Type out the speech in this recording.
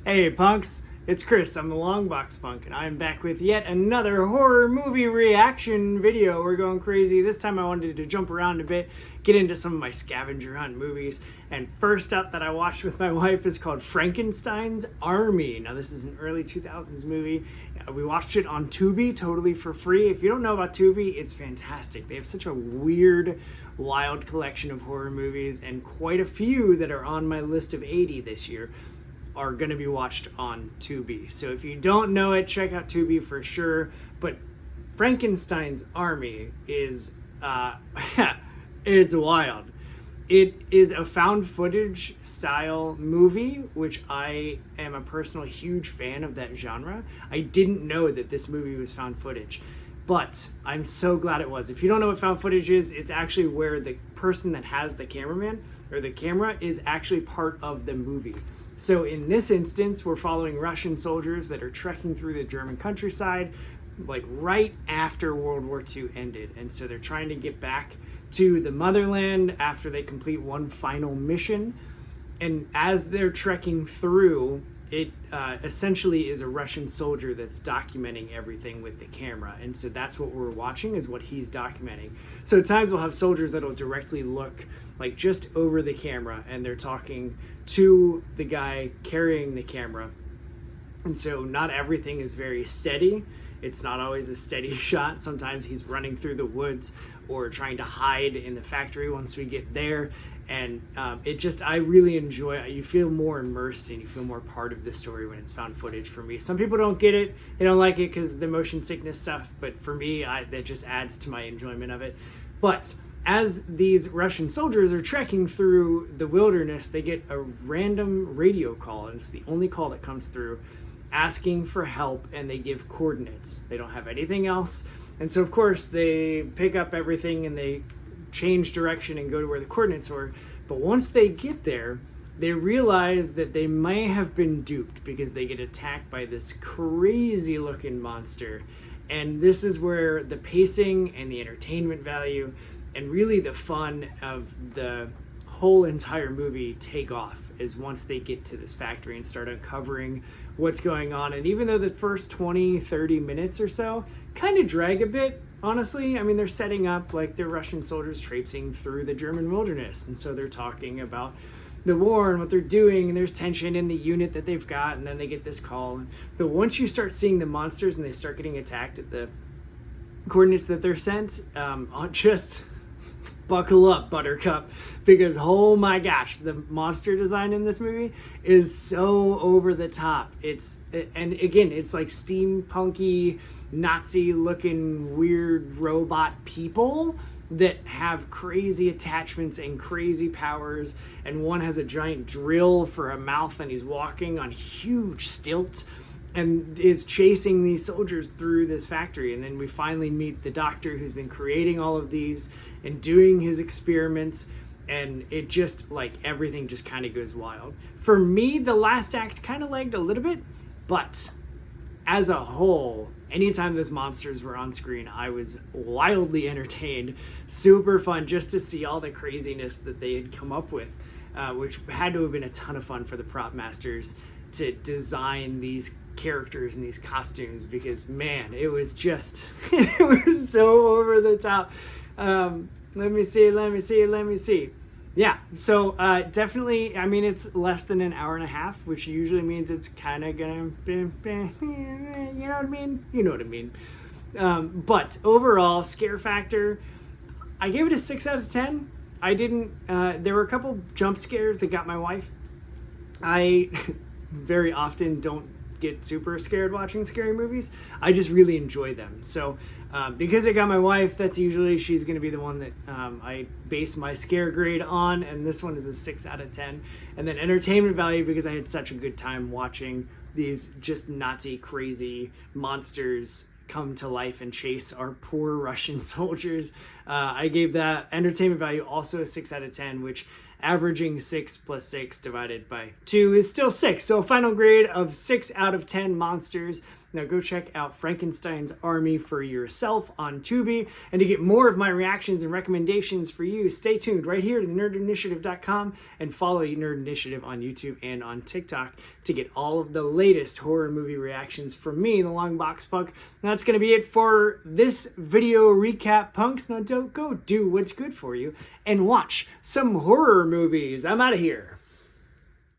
Hey punks, it's Chris, I'm the Longbox Punk, and I'm back with yet another horror movie reaction video. We're going crazy. This time I wanted to jump around a bit, get into some of my scavenger hunt movies, and first up that I watched with my wife is called Frankenstein's Army. Now this is an early 2000s movie. We watched it on Tubi totally for free. If you don't know about Tubi, it's fantastic. They have such a weird, wild collection of horror movies, and quite a few that are on my list of 80 this year are going to be watched on Tubi. So if you don't know it, check out Tubi for sure. But Frankenstein's Army is, it's wild. It is a found footage style movie, which I am a personal huge fan of that genre. I didn't know that this movie was found footage, but I'm so glad it was. If you don't know what found footage is, it's actually where the person that has the cameraman or the camera is actually part of the movie. So in this instance, we're following Russian soldiers that are trekking through the German countryside, like right after World War II ended. And so they're trying to get back to the motherland after they complete one final mission. And as they're trekking through, it essentially is a Russian soldier that's documenting everything with the camera. And so that's what we're watching, is what he's documenting. So at times we'll have soldiers that'll directly look like just over the camera, and they're talking to the guy carrying the camera. And so not everything is very steady. It's not always a steady shot. Sometimes he's running through the woods or trying to hide in the factory once we get there. And I really enjoy it. You feel more immersed and you feel more part of the story when it's found footage for me. Some people don't get it. They don't like it because of the motion sickness stuff. But for me, that just adds to my enjoyment of it. But as these Russian soldiers are trekking through the wilderness, they get a random radio call. And it's the only call that comes through, asking for help, and they give coordinates. They don't have anything else. And so, of course, they pick up everything and they change direction and go to where the coordinates were. But once they get there, they realize that they may have been duped because they get attacked by this crazy looking monster. And this is where the pacing and the entertainment value and really the fun of the whole entire movie take off, is once they get to this factory and start uncovering what's going on. And even though the first 20-30 minutes or so kind of drag a bit, honestly, I mean, they're setting up like they're Russian soldiers traipsing through the German wilderness, and so they're talking about the war and what they're doing, and there's tension in the unit that they've got, and then they get this call. But once you start seeing the monsters and they start getting attacked at the coordinates that they're sent, just buckle up, Buttercup, because oh my gosh, the monster design in this movie is so over the top. And again, it's like steampunky, Nazi looking weird robot people that have crazy attachments and crazy powers, and one has a giant drill for a mouth and he's walking on huge stilts and is chasing these soldiers through this factory. And then we finally meet the doctor who's been creating all of these and doing his experiments, and it just, like, everything just kind of goes wild. For me, the last act kind of lagged a little bit, but as a whole, anytime those monsters were on screen, I was wildly entertained. Super fun just to see all the craziness that they had come up with, which had to have been a ton of fun for the prop masters to design these characters and these costumes, because man, it was just it was so over the top. Let me see. Yeah, so definitely, I mean, it's less than an hour and a half, which usually means it's kind of gonna be, you know what I mean? You know what I mean. But overall, scare factor, I gave it a 6 out of 10. I didn't, there were a couple jump scares that got my wife. I very often don't get super scared watching scary movies. I just really enjoy them. So because I got my wife, that's usually, she's going to be the one that I base my scare grade on, and this one is a 6 out of 10. And then entertainment value, because I had such a good time watching these just Nazi crazy monsters come to life and chase our poor Russian soldiers. I gave that entertainment value also a 6 out of 10, which averaging 6 plus 6 divided by 2 is still 6. So a final grade of 6 out of 10 monsters Now go check out Frankenstein's Army for yourself on Tubi. And to get more of my reactions and recommendations for you, stay tuned right here to nerdinitiative.com and follow Nerd Initiative on YouTube and on TikTok to get all of the latest horror movie reactions from me, the Long Box Punk. Now that's going to be it for this video recap, punks. Now don't go do what's good for you and watch some horror movies. I'm out of here.